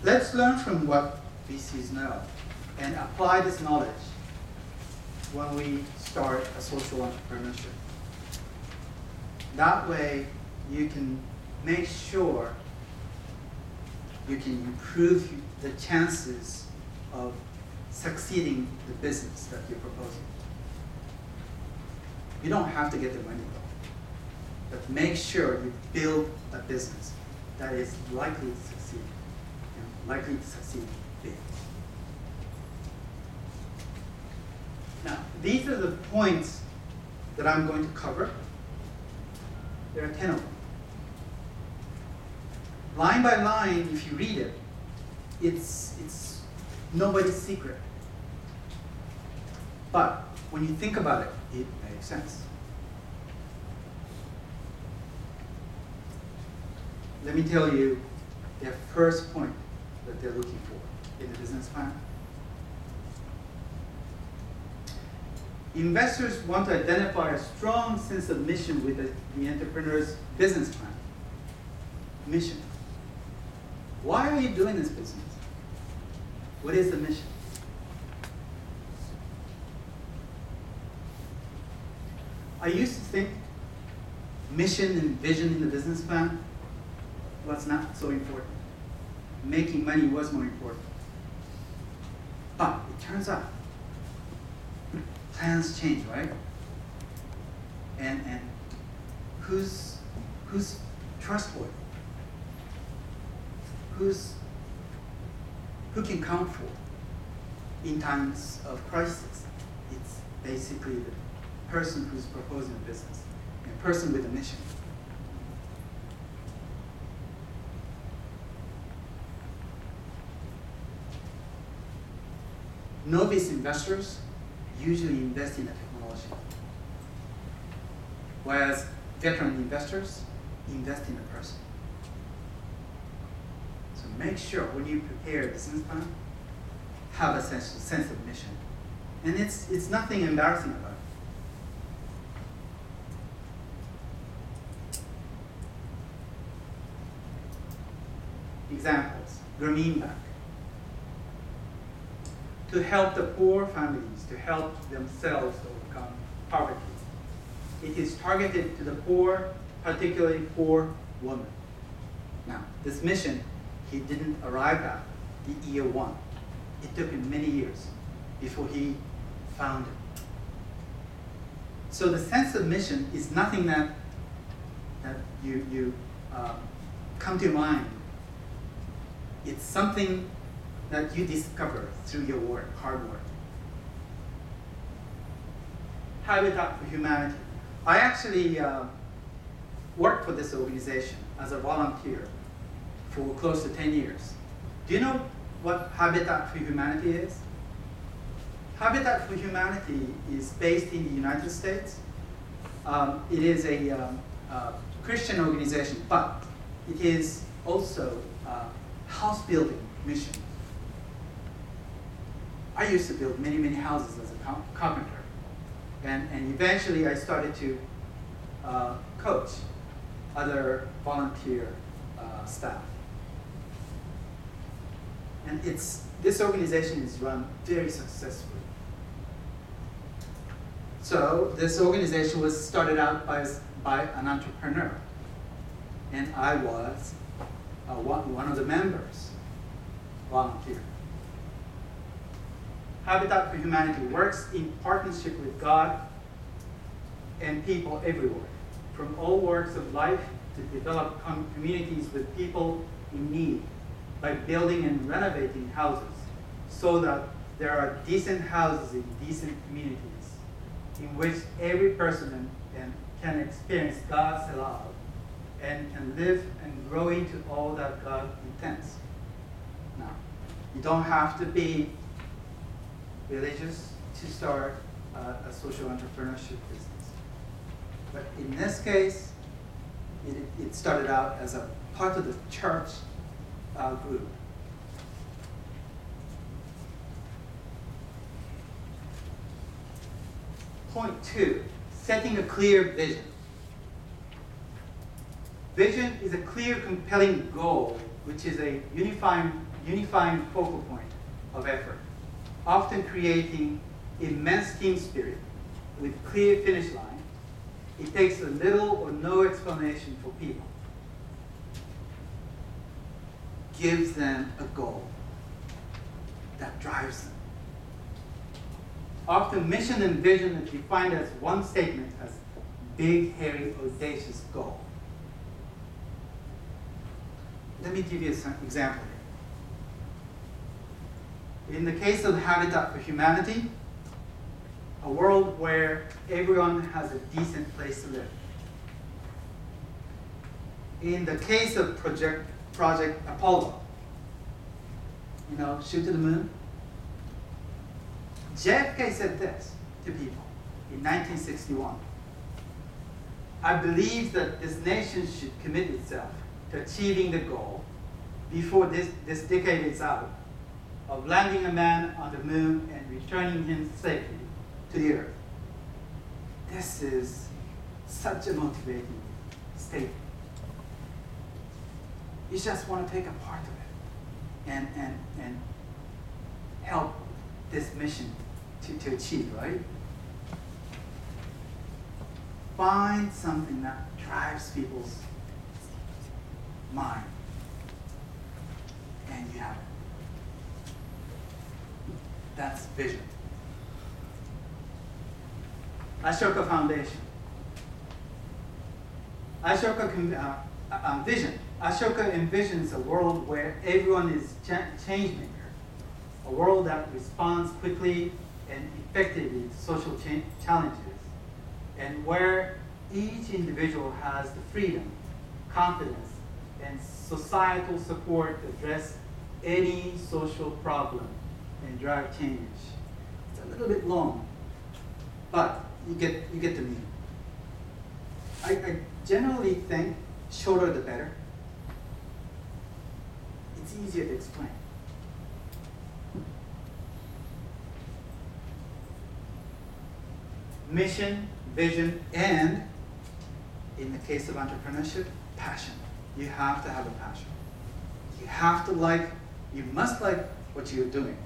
let's learn from what VCs know and apply this knowledge when we start a social entrepreneurship. That way, you can make sure you can improve the chances of succeeding the business that you're proposing. You don't have to get the money though, but make sure you build a business that is likely to succeed, and likely to succeed big. Now, these are the points that I'm going to cover. There are 10 of them. Line by line, if you read it, it's nobody's secret. But when you think about it, it makes sense. Let me tell you their first point that they're looking for in the business plan. Investors want to identify a strong sense of mission with the entrepreneur's business plan. Mission. Why are you doing this business? What is the mission? I used to think mission and vision in the business plan was not so important. Making money was more important. But it turns out plans change, right? And who's trustworthy? Who can count for in times of crisis? It's basically the person who's proposing a business, a person with a mission. Novice investors usually invest in the technology, whereas veteran investors invest in the person. So make sure when you prepare a business plan, have a sense of mission. And it's nothing embarrassing about it. Examples, Grameen Bank. To help the poor families, to help themselves overcome poverty. It is targeted to the poor, particularly poor women. Now, this mission, he didn't arrive at the year one. It took him many years before he found it. So the sense of mission is nothing that you come to mind. It's something that you discover through your work, hard work. Habitat for Humanity. I actually worked for this organization as a volunteer for close to 10 years. Do you know what Habitat for Humanity is? Habitat for Humanity is based in the United States. It is a Christian organization, but it is also a house building mission. I used to build many, many houses as a carpenter. And eventually I started to coach other volunteer staff. And this organization is run very successfully. So this organization was started out by an entrepreneur. And I was one of the members, volunteer. Habitat for Humanity works in partnership with God and people everywhere, from all walks of life to develop communities with people in need by building and renovating houses so that there are decent houses in decent communities in which every person can experience God's love and can live and grow into all that God intends. Now, you don't have to be religious to start a social entrepreneurship business. But in this case, it started out as a part of the church group. Point 2, setting a clear vision. Vision is a clear, compelling goal, which is a unifying unifying focal point of effort, often creating immense team spirit with clear finish line. It takes a little or no explanation for people. Gives them a goal that drives them. Often mission and vision is defined as one statement as big, hairy, audacious goal. Let me give you some example here. In the case of Habitat for Humanity, a world where everyone has a decent place to live. In the case of Project Apollo, shoot to the moon. JFK said this to people in 1961. I believe that this nation should commit itself to achieving the goal before this decade is out of landing a man on the moon and returning him safely to the earth. This is such a motivating statement. You just want to take a part of it and help this mission to achieve, right? Find something that drives people's mind, and you have it. That's vision. Ashoka Foundation. Vision. Ashoka envisions a world where everyone is change maker, a world that responds quickly and effectively to social challenges, and where each individual has the freedom, confidence, and societal support to address any social problem and drive change. It's a little bit long, but you get the meaning. I generally think shorter the better. It's easier to explain. Mission, vision, and in the case of entrepreneurship, passion. You have to have a passion. You have to you must like what you're doing.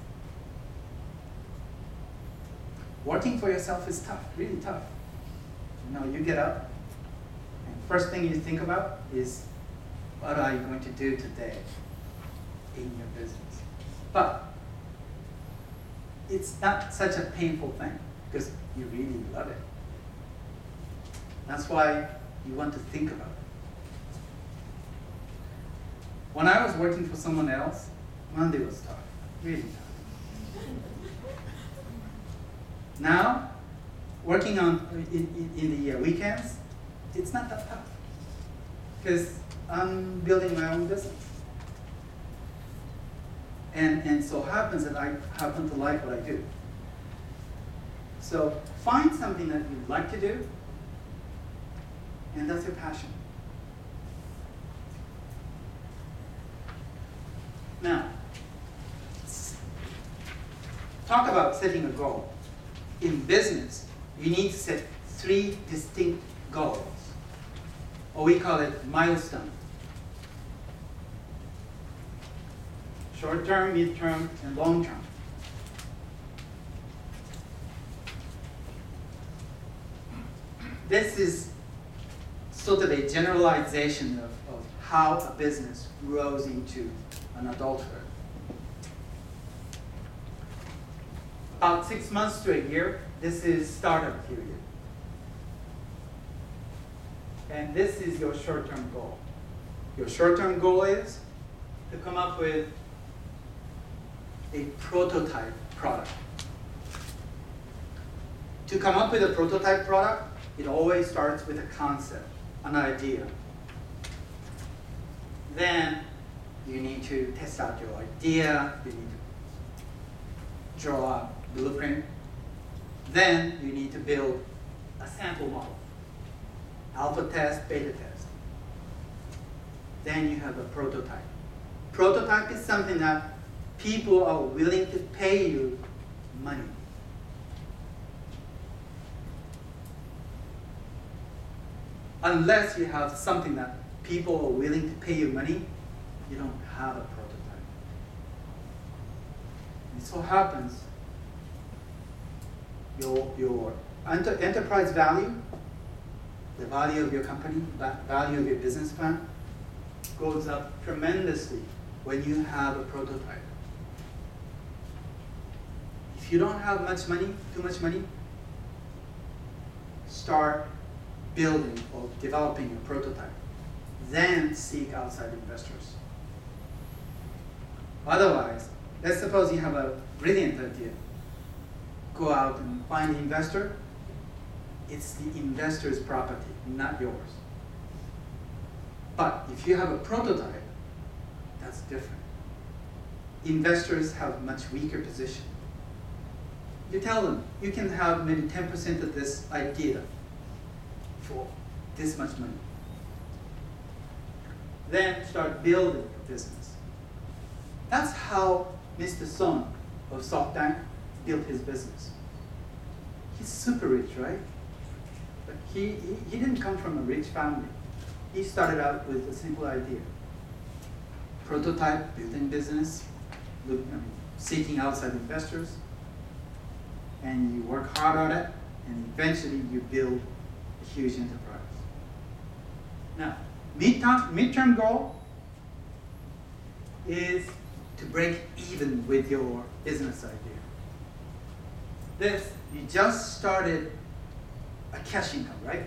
Working for yourself is tough, really tough. You get up, and first thing you think about is, what are you going to do today in your business? But it's not such a painful thing because you really love it. That's why you want to think about it. When I was working for someone else, Monday was tough, really tough. Now, working in the weekends, it's not that tough because I'm building my own business. And so happens that I happen to like what I do. So find something that you like to do, and that's your passion. Now, talk about setting a goal. In business, you need to set 3 distinct goals, or we call it milestone. Short term, mid term, and long term. This is sort of a generalization of how a business grows into an adulthood. About 6 months to a year, this is startup period. And this is your short-term goal. Your short-term goal is to come up with a prototype product. To come up with a prototype product, it always starts with a concept, an idea. Then you need to test out your idea, you need to draw a blueprint. Then you need to build a sample model, alpha test, beta test. Then you have a prototype. Prototype is something that people are willing to pay you money. Unless you have something that people are willing to pay you money, you don't have a prototype. It so happens your enterprise value, the value of your company, value of your business plan, goes up tremendously when you have a prototype. If you don't have too much money, start building or developing a prototype. Then seek outside investors. Otherwise, let's suppose you have a brilliant idea. Go out and find an investor. It's the investor's property, not yours. But if you have a prototype, that's different. Investors have a much weaker position. You tell them, you can have maybe 10% of this idea for this much money. Then start building a business. That's how Mr. Son of SoftBank built his business. He's super rich, right? But he didn't come from a rich family. He started out with a simple idea. Prototype, building business, seeking outside investors, and you work hard on it, and eventually you build a huge enterprise. Now, midterm goal is to break even with your business idea. This, you just started a cash income, right?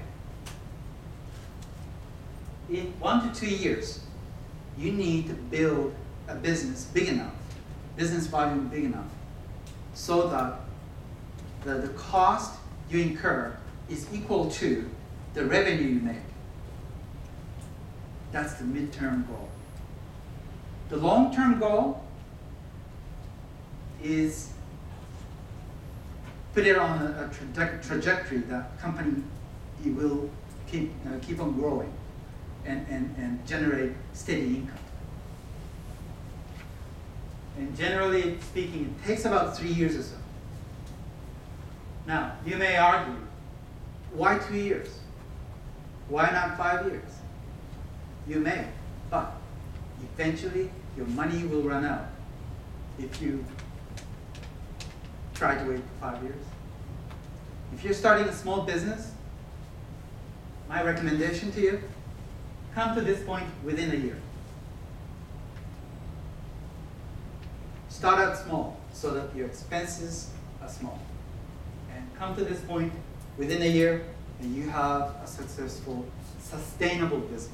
In 1 to 2 years, you need to build a business big enough, business volume big enough, so that the cost you incur is equal to the revenue you make. That's the midterm goal. The long-term goal is put it on a trajectory that company will keep on growing and generate steady income. And generally speaking, it takes about 3 years or so. Now, you may argue, why 2 years? Why not 5 years? You may, but eventually your money will run out if you try to wait for 5 years. If you're starting a small business, my recommendation to you, come to this point within a year. Start out small so that your expenses are small. And come to this point within a year and you have a successful, sustainable business.